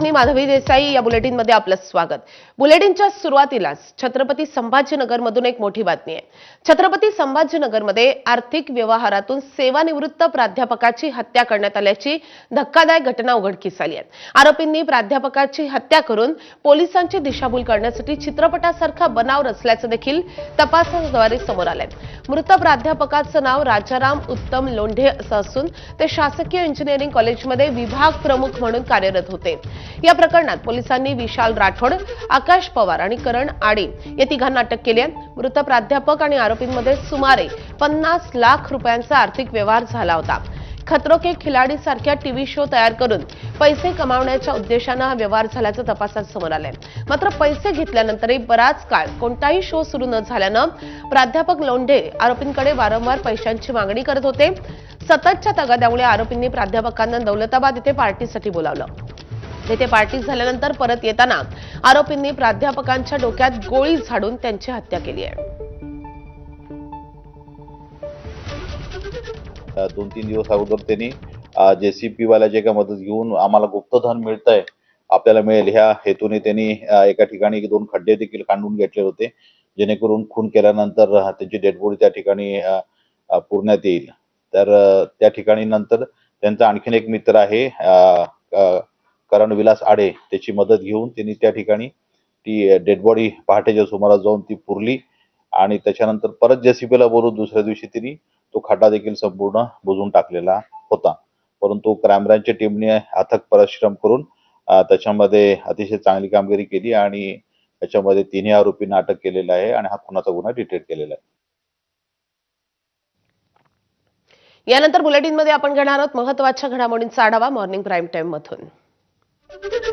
मी माधवी देसाई. या बुलेटिनमध्ये आपलं स्वागत. बुलेटिनच्या सुरुवातीलाच छत्रपती संभाजीनगरमधून एक मोठी बातमी आहे. छत्रपती संभाजीनगरमध्ये आर्थिक व्यवहारातून सेवानिवृत्त प्राध्यापकाची हत्या करण्यात आल्याची धक्कादायक घटना उघडकीस आली आहे. आरोपींनी प्राध्यापकाची हत्या करून पोलिसांची दिशाभूल करण्यासाठी चित्रपटासारखा बनाव रचल्याचं देखील तपासाद्वारे समोर आलंय. मृत प्राध्यापकाचं नाव राजाराम उत्तम लोंढे असं असून ते शासकीय इंजिनिअरिंग कॉलेजमध्ये विभाग प्रमुख म्हणून कार्यरत होते. या प्रकरणात पोलिसांनी विशाल राठोड, आकाश पवार आणि करण आडे या तिघांना अटक केली आहे. मृत प्राध्यापक आणि आरोपींमध्ये सुमारे 50 लाख रुपयांचा आर्थिक व्यवहार झाला होता. खतरों के खिलाडी सारख्या टीव्ही शो तयार करून पैसे कमावण्याच्या उद्देशाने हा व्यवहार झाल्याचं तपासात समोर आलंय. मात्र पैसे घेतल्यानंतरही बराच काळ कोणताही शो सुरू न झाल्यानं प्राध्यापक लोंढे आरोपींकडे वारंवार पैशांची मागणी करत होते. सततच्या तगाद्यामुळे आरोपींनी प्राध्यापकांना दौलताबाद येथे पार्टीसाठी बोलावलं. तेथे पार्टी झाल्यानंतर परत येताना आरोपींनी प्राध्यापकांच्या डोक्यात गोळी झाडून त्यांची हत्या केली आहे. 2-3 दिवस अगोदर त्यांनी जेसीपी वाल्याची एका मदत घेऊन आम्हाला गुप्तधन मिळतंय, आपल्याला मिळेल ह्या हेतूने त्यांनी एका ठिकाणी 2 खड्डे देखील खणून घेतले होते, जेणेकरून खून केल्यानंतर त्याची डेड बॉडी त्या ठिकाणी पुरण्यात येईल. तर त्या ठिकाणी नंतर त्यांचा आणखीन एक मित्र आहे करण विलास आडे, त्याची मदत घेऊन त्यांनी त्या ठिकाणी ती डेड बॉडी पहाटेच्या सुमारास जाऊन ती पुरली आणि त्याच्यानंतर परत जेसीबीला बोलून दुसऱ्या दिवशी त्यांनी तो खड्डा देखील संपूर्ण बुजवून टाकलेला होता. परंतु क्राईम ब्रांचच्या टीमने अथक परिश्रम करून त्याच्यामध्ये अतिशय चांगली कामगिरी केली आणि त्याच्यामध्ये 3 आरोपींना अटक केलेला आहे आणि हा खुनाचा गुन्हा डिटेक्ट केलेला आहे. यानंतर बुलेटिनमध्ये आपण घेणार आहोत महत्त्वाच्या घडामोडींचा आढावा मॉर्निंग प्राईम टाइम मधून.